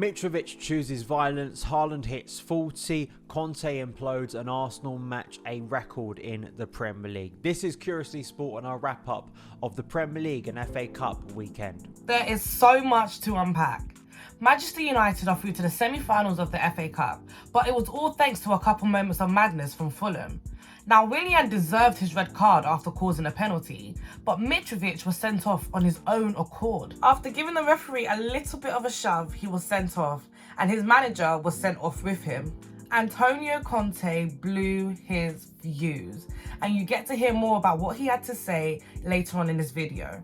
Mitrovic chooses violence, Haaland hits 40, Conte implodes, and Arsenal match a record in the Premier League. This is Curiously Sport and our wrap up of the Premier League and FA Cup weekend. There is so much to unpack. Manchester United are through to the semi-finals of the FA Cup, but it was all thanks to a couple moments of madness from Fulham. Now, Willian deserved his red card after causing a penalty, but Mitrovic was sent off on his own accord. After giving the referee a little bit of a shove, he was sent off, and his manager was sent off with him. Antonio Conte blew his fuse, and you get to hear more about what he had to say later on in this video.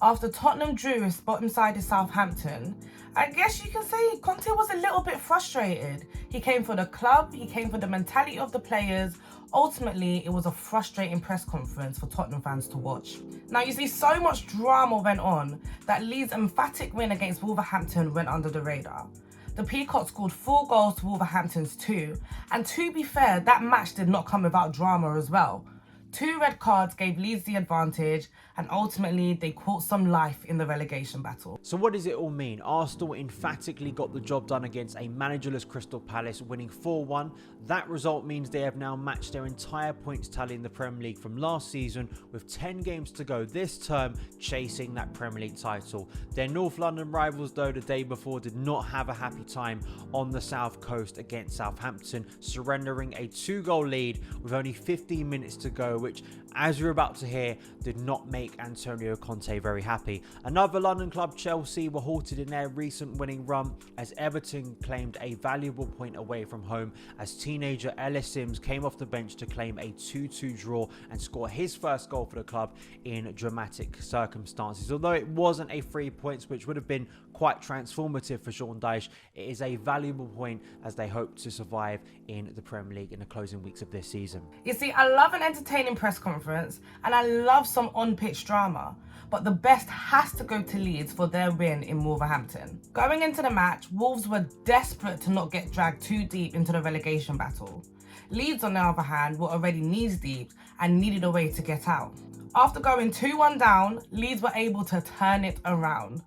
After Tottenham drew his bottom-sided Southampton, I guess you can say Conte was a little bit frustrated. He came for the club, he came for the mentality of the players. Ultimately, it was a frustrating press conference for Tottenham fans to watch. Now, you see, so much drama went on that Leeds' emphatic win against Wolverhampton went under the radar. The Peacocks scored 4 goals to Wolverhampton's 2, and to be fair, that match did not come without drama as well. 2 red cards gave Leeds the advantage, and ultimately they caught some life in the relegation battle. So what does it all mean? Arsenal emphatically got the job done against a managerless Crystal Palace, winning 4-1. That result means they have now matched their entire points tally in the Premier League from last season, with 10 games to go this term, chasing that Premier League title. Their North London rivals, though, the day before did not have a happy time on the South Coast against Southampton, surrendering a 2-goal lead with only 15 minutes to go, which, as you're about to hear, did not make Antonio Conte very happy. Another London club, Chelsea, were halted in their recent winning run as Everton claimed a valuable point away from home as teenager Ellis Sims came off the bench to claim a 2-2 draw and score his first goal for the club in dramatic circumstances. Although it wasn't a 3 points, which would have been quite transformative for Sean Dyche, it is a valuable point as they hope to survive in the Premier League in the closing weeks of this season. You see, I love an entertaining press conference and I love some on-pitch drama, but the best has to go to Leeds for their win in Wolverhampton. Going into the match, Wolves were desperate to not get dragged too deep into the relegation battle. Leeds, on the other hand, were already knees deep and needed a way to get out. After going 2-1 down, Leeds were able to turn it around.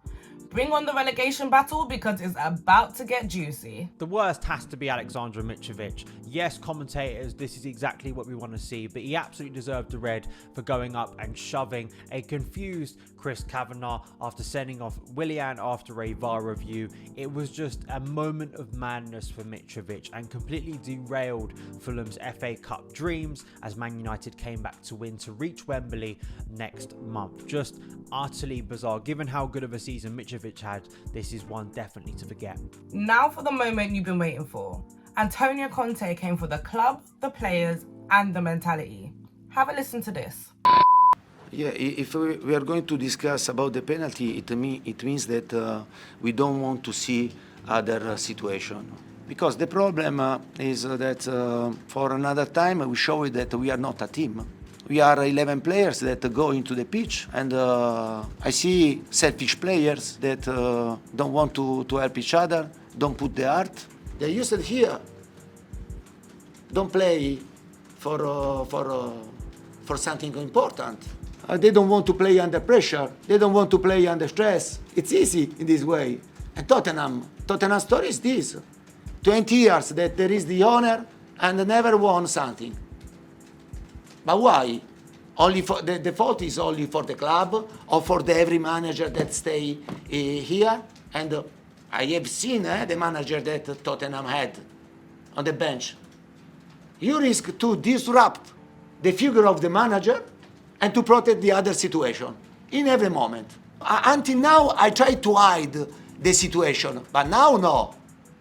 Bring on the relegation battle because it's about to get juicy. The worst has to be Aleksandar Mitrovic. Yes, commentators, this is exactly what we want to see, but he absolutely deserved the red for going up and shoving a confused Chris Kavanagh after sending off Willian after a VAR review. It was just a moment of madness for Mitrovic and completely derailed Fulham's FA Cup dreams as Man United came back to win to reach Wembley next month. Just utterly bizarre. Given how good of a season Mitrovic had, this is one definitely to forget. Now for the moment you've been waiting for. Antonio Conte came for the club, the players, and the mentality. Have a listen to this. Yeah, if we are going to discuss about the penalty, it means that we don't want to see other situation. Because the problem is that for another time we show that we are not a team. We are 11 players that go into the pitch, and I see selfish players that don't want to help each other, don't put the heart. They used it here. Don't play for something important. They don't want to play under pressure. They don't want to play under stress. It's easy in this way. And Tottenham story is this: 20 years that there is the owner and never won something. But why? Only for the fault is only for the club or for every manager that stay here. And I have seen the manager that Tottenham had on the bench. You risk to disrupt the figure of the manager and to protect the other situation in every moment. Until now, I tried to hide the situation, but now no.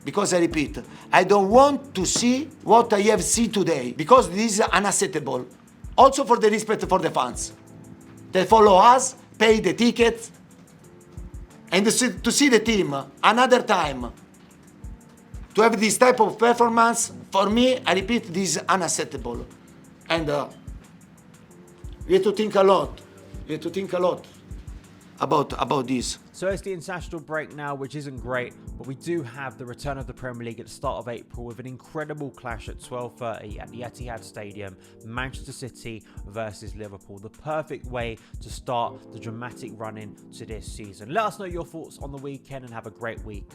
Because I repeat, I don't want to see what I have seen today, because this is unacceptable. Also for the respect for the fans. They follow us, pay the tickets, and to see the team another time. To have this type of performance, for me, I repeat, this is unacceptable. And we have to think a lot. We have to think a lot about this. So it's the international break now, which isn't great, but we do have the return of the Premier League at the start of April with an incredible clash at 12:30 at the Etihad Stadium, Manchester City versus Liverpool. The perfect way to start the dramatic run-in to this season. Let us know your thoughts on the weekend and have a great week.